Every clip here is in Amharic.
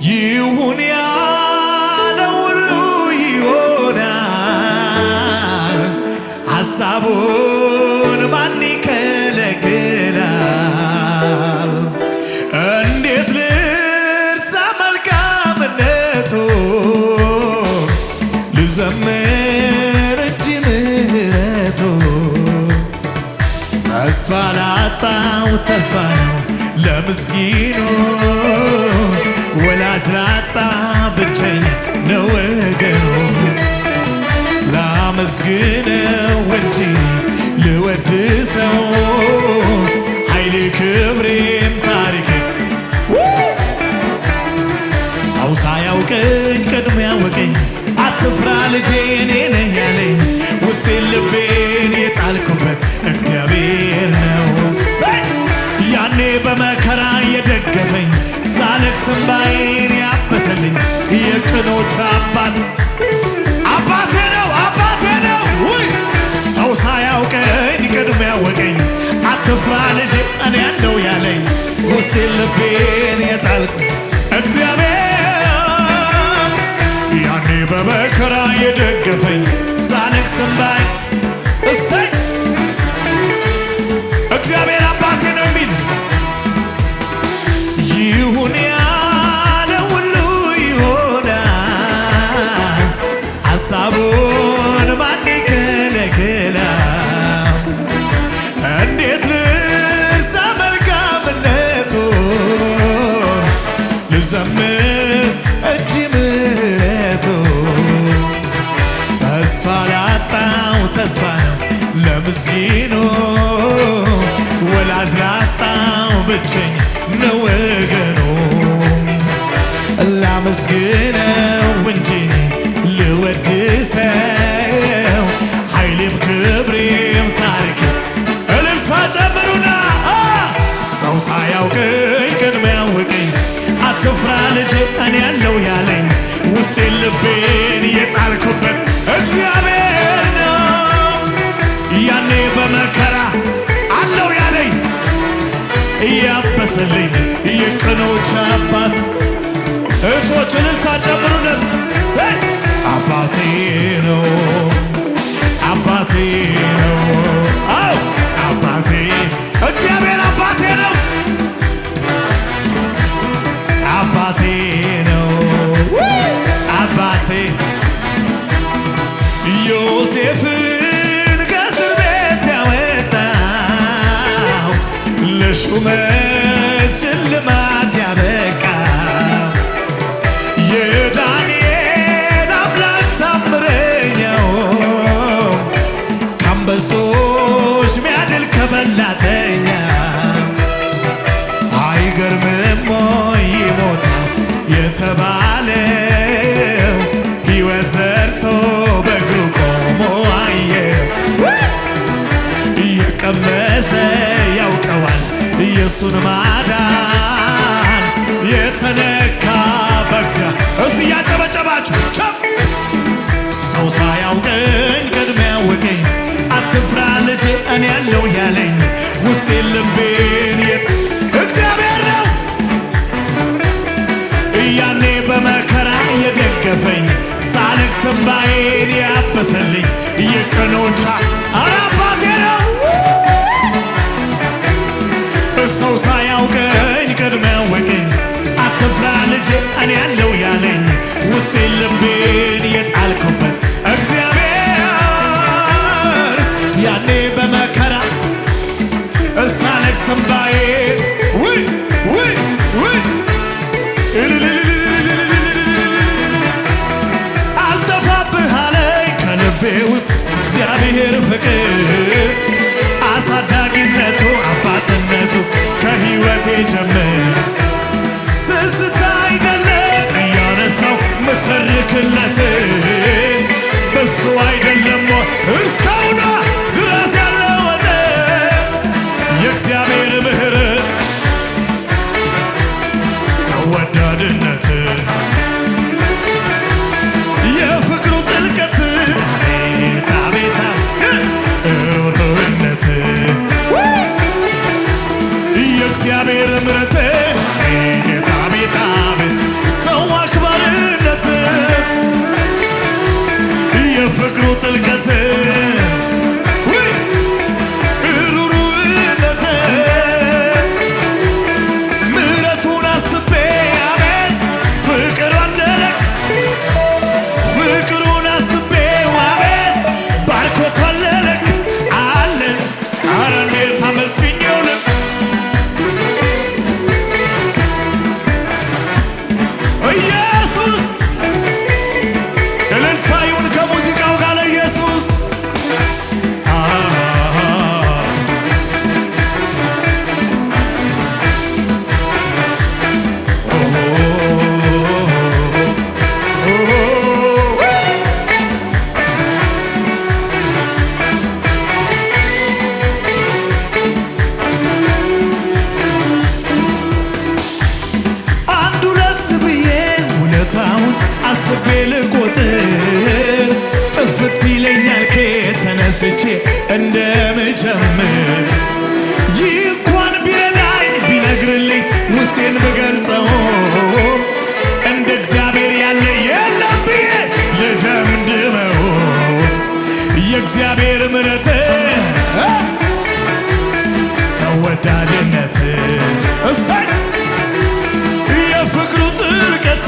ይሁን ያለው ሁሉ ይሆናል። ሐሳቡን ማን ይከለክላል? እንዴት ልርሳ መልካምነቱን ልዘምር እጅ ምሕረቱ ተስፋ ላጣው ተስፋ ነው ለምስኪኑ ወላጅ ላጣ ብቸኛ ነው ወገኑ። ላመስግነው እንጂ ልወድሰው ኃይሌ ክብሬም ታሪኬ ሰው ሳያውቀኝ ቀድሞ ያወቀኝ አትፍራ ልጄ እኔ ነኝ ያለኝ ውስጤን ልቤን የጣልኩበት እግዚአብሔር ነው። ያኔ በመከራ የደገፈኝ ሳለቅስ እንባዬን ያበሰልኝ የቅኖች አባት አባቴ ነው አባቴ ነው። ሰው ሳያውቀኝ ቀድሞ ያወቀኝ አትፍራ ልጄ እኔ ያለው ያለኝ ውስጤን ልቤን የጣልኩ እግዚአብሔር ያኔ በመከራ የደገፈኝ ሳለቅስ እንባዬ እሰይ እግዚአብሔር አባቴ ነው የሚል ይሁን ያለ ሁሉ ይሆናል። ሐሳቡን ማን ይከለክላል? እንዴት ልርሳ መልካምነቱን ልዘምር እጅ ምሕረቱ ተስፋ ላጣው ተስፋ ነው ለምስኪኑ ወላጅ ላጣው ብቸኛ ነው ወገኑ። ላመስግነው እንጂ ልወድሰው ኃይሌም ክብሬም ታሪኬ እልልታ ጨምሩና ሰው ሳያውቀኝ ቀድሞ ያወቀኝ አትፍራ ልጄ እኔ ያለው ያለኝ ውስጤን ልቤን የጣልኩበት እግዚአብሔር ነው። ያኔ በመከራ አለው ያለኝ ያበሰልኝ የቅኖች አባት እህቶች እልልታ ጨምሩለት። አባቴ ነው አባቴ ነው አው አባቴ እግዚአብሔር አባቴ ነው አባቴ ነው አባቴ ዮሴፍን ከእስር ቤት ያወጣው ለሹመት ሽልማት ያበቃው የዳንኤል አምላክ ታምረኛው ከአንበሶች ሚያድል ከበላተኛ አይገርምም ወይ ይሞታል የተባለው ሕይወት ዘርቶ በእግሩ ቆሞ አየው። የቀመሰ ያውቀዋል ኢየሱስን ማዳን የተነካ በእግዚአብሔር እስቲ ያጨበጨባችሁ ሰው ሳያውቀኝ ቀድሞ ያወቀኝ አትፍራ ልጄ እኔ ያለው ያለኝ ውስጤን ልቤን እግዚአብሔር ነው። ያኔ በመከራ የደገፈኝ ሳለቅስ እንባዬን ያበሰልኝ የቀኖች አባቴ ነው። ሰው ሳያውቀኝ ቀድሞ ያወቀኝ አትፍራ ልጄ እኔ ያለው ያለኝ ውስጤን ልቤን የጣልኩበት እግዚአብሔር ያኔ በመከራ ሳለቅስ እንባዬን አልጠፋብህ አለኝ ከልቤ ውስጥ እግዚአብሔር ፍቅር አሳዳጊነቱ አባትነቱ ከሕይወቴ ጀምር ትዝታ አይደለም እያነሳው ምትርክለት በሱ አይደለም እስካሁኗ ድረስ ያለወጠ የእግዚአብሔር ምሕረት ሰው ወዳድነት የፍቅሩ ጥልቀት አቤት አቤት ሩህሩህነት የእግዚአብሔር ምሕረት አቤት አቤት አቤት ሰው ሌላውን አስቤ ልቆጥር ጥፍት ይለኛል ከተነስቼ እንደምጀምር ይህ እንኳን ቢረዳኝ ቢነግርልኝ ውስጤን ብገልጸው እንደ እግዚአብሔር ያለ የለም ብዬ ልደምድመው የእግዚአብሔር ምሕረት ሰው ወዳድነት እሰይ የፍቅሩ ጥልቀት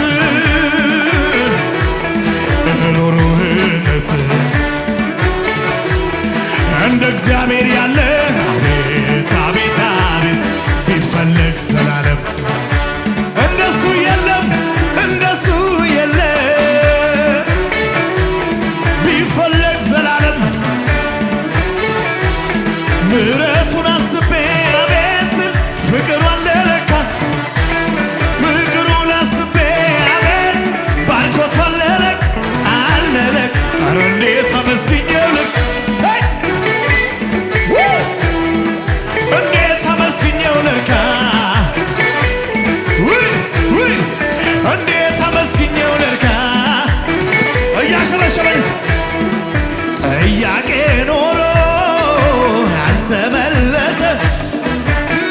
ሩህሩህነት እንደ እግዚአብሔር ያለ አቤት አቤት አቤት ቢፈለግ ዘላለም እንደሱ የለም እንደሱ የለም ቢፈለግ ዘላለም ምሕረቱን አስቤ አቤት ስል ፍቅሩ አለለካ ፍቅሩን አስቤ አቤት ባርኮቱ አለለክ አለለክ ኧረ እንዴት አመስግኜው ልክ ሳይ እንዴት አመስግኜው ልርካ እንዴት አመስግኜው ልርካ እያሸበሸበንስ ጥያቄ ኖሮ አልተመለሰ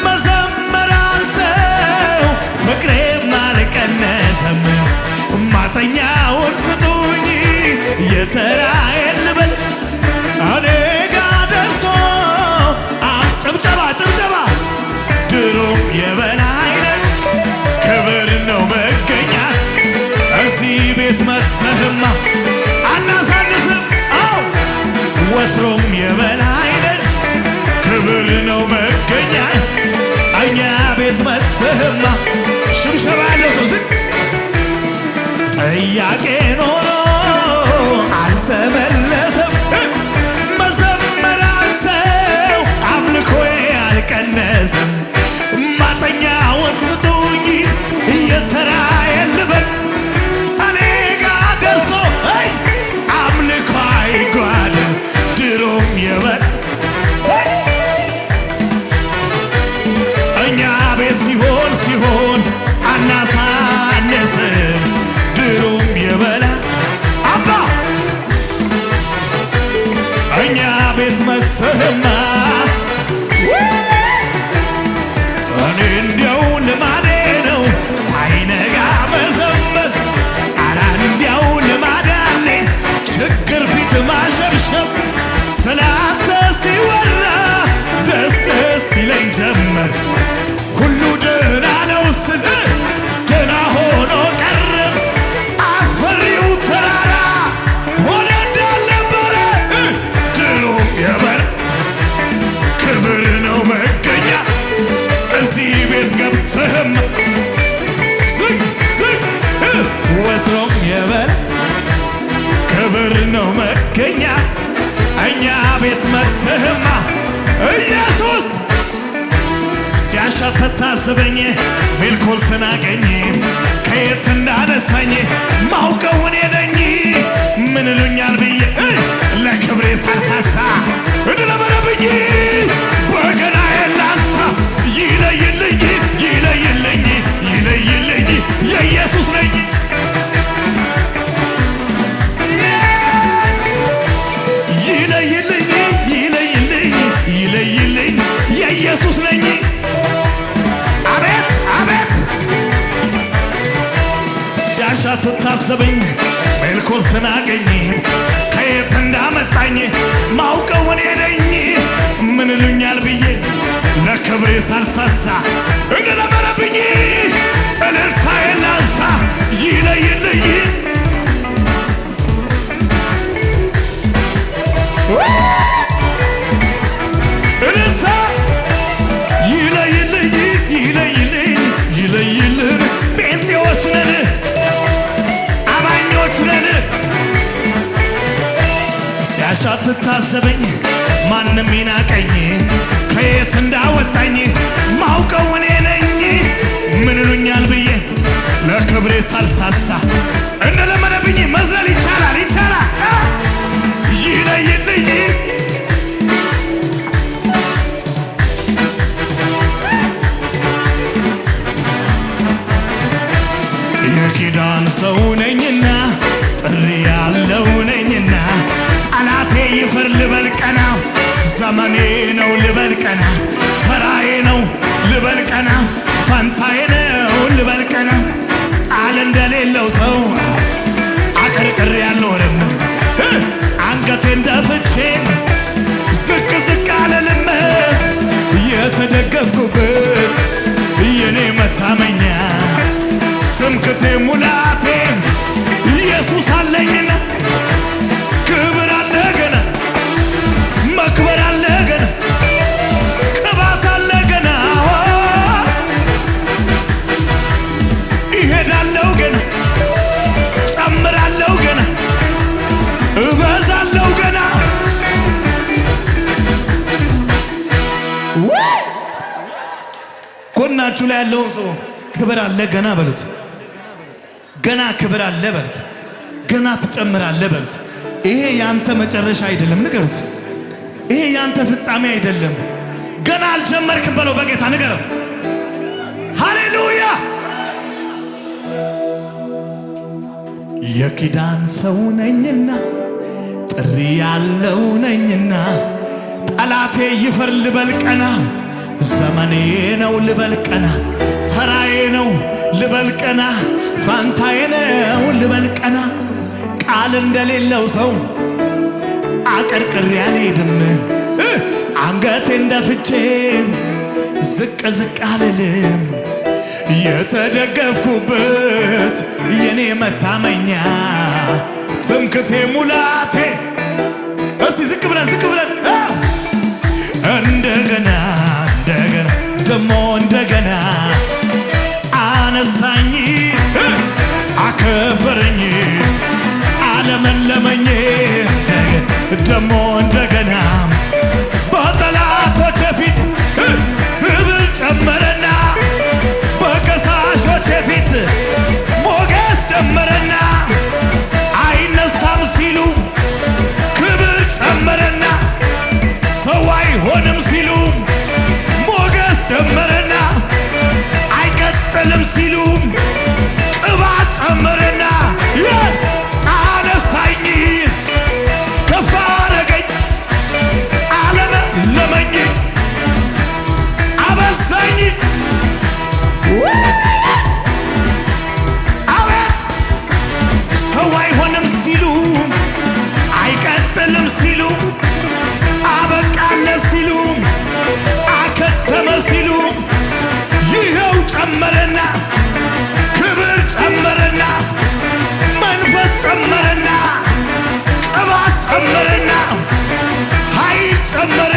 መዘመር አልተው ፍቅሬም አልቀነሰም ማጠኛውን ስጡኝ የተራዬን ልበል እኔ ጋ ደርሶ ጭብጨባ ጭብጨባ ድሮም የበላይነት ክብር ነው መገኛ እዚህ ቤት መጥተህማ አናሳንስም አው ወትሮም የበላይነት ክብር ነው መገኛ እኛ ቤት መጥተህማ ሽብሸባ ያለው ሰው ዝቅ ጥያቄ ኖሮ አልተመለሰም መዘመር አልተው አምልኮዬ አልቀነሰም ማጠኛውን ስጡኝ የተራዬን ልበል እኔ ጋ ደርሶ አምልኮ አይጓድል ድሮም የበሰይ እኛ ቤት ሲሆን ሲሆን አናሳነስም ድሮም የበላ አባ እኛ ቤት መጥተህማ እኔ እንዲያው ልማዴ ነው ሳይነጋ መዘመር አራ እንዲያው ልማድ አለኝ ችግር ፊት ማሸብሸብ ስላንተ ሲወራ ደስ ደስ ይለኝ ጀመር ሁሉ ደህና ነው ስል ደህና ሆኖ ቀረም አስፈሪው ተራራ ሆነ እንዳልነበረ ድሮም የበር ክብር ነው መገኛ እዚህ ቤት ገብተህም ዝቅ ዝቅ ወትሮም የበር ክብር ነው መገኛ እኛ ቤት መጥተህማ ኢየሱስ ሲያሻፈት ታስበኝ ሜልኮል ትናቀኝ ከየት እንዳነሳኝ ማውቀው እኔ ነኝ ምን ይሉኛል ብዬ ለክብሬ ሳልሳሳ እድነበረብኝ በገናዬን ላንሳ ይለይልኝ ይለይልኝ ይለይልኝ የኢየሱስ ነኝ ይለይልኝ ይለይልኝ ይለይልኝ የኢየሱስ ነኝ አቤት አቤት ሲያሻት ታዘበኝ ሜልኮል ትናቀኝ ከየት እንዳመጣኝ ማውቀው እኔ ነኝ ምን ይሉኛል ብዬ ለክብሬ ሳልሳሳ እንደነበረብኝ እልልታዬን ላንሳ ይለይልኝ እልልታ ይለይልኝ ይለይልኝ ይለይልን ጴንጤዎች ነን አማኞች ነን ሲያሻት ታዘበኝ ማንም ይናቀኝ ከየት እንዳወጣኝ ማውቀው እኔ ነኝ ምን ይሉኛል ብዬ ለክብሬ ሳልሳሳ እንደለመደብኝ መዝለል ይቻላል ይቻላል ይለይልኝ የኪዳን ሰው ነኝና ጥሪ ያለው ነኝና ጠላቴ ይፈር ልበል ቀና ዘመኔ ነው ልበል ቀና ተራዬ ነው ልበል ቀና ፋንታዬ ነው ልበል ቀና ቃል እንደሌለው ሰው አቀርቅሬ አልኖርም አንገቴን ደፍቼ ዝቅ ዝቅ አልልም የተደገፍኩበት የኔ መታመኛ ትምክቴ ሙላቴ ኢየሱስ አለኝና ክብር አለ ገና መክበር አለ ገና ቅባት አለ ገና ይሄዳለሁ ገና ጨምራለሁ ገና እበዛለሁ ገና ጎናችሁ ላይ ያለውን ሰው ክብር አለ ገና በሉት። ገና ክብር አለ በሉት። ገና ትጨምራለህ በሉት። ይሄ ያንተ መጨረሻ አይደለም ንገሩት። ይሄ ያንተ ፍጻሜ አይደለም። ገና አልጀመርክም በለው በጌታ ንገረው። ሃሌሉያ። የኪዳን ሰው ነኝና ጥሪ ያለው ነኝና ጠላቴ ይፈር ልበል ቀና ዘመኔ ነው ልበል ቀና ተራዬ ነው ልበል ቀና ፋንታዬ ነው ልበል ቀና ቃል እንደሌለው ሰው አቀርቅሬ አልሄድም አንገቴን ደፍቼ ዝቅ ዝቅ አልልም የተደገፍኩበት የኔ መታመኛ ትምክቴ ሙላቴ እስቲ ዝቅ ብለን እንደገና ደሞ እንደገና አነሳኝ አከበረኝ አለመለመኝ ደሞ እንደገና በጠላቶቼ ፊት ክብር ጨመረና በከሳሾቼ ፊት ሞገስ ጨመረና አይነሳም ሲሉ ክብር ጨመረና ሰው አይሆንም ሲሉ ሞገስ ጨመረና አይቀጥልም ሲሉ ቅባት ጨመረና አነሳኝ ከፍ አረገኝ አለመለመኝ አበዛኝ አቤት ሰው አይሆንም ሲሉ አይቀጥልም ሲሉ አበቃለት ሲሉ አከተመ ሲሉ ይኸው ጨመረና ክብር ጨመረና መንፈስ ጨመረና ቅባት ጨመረና ኃይል ጨመረ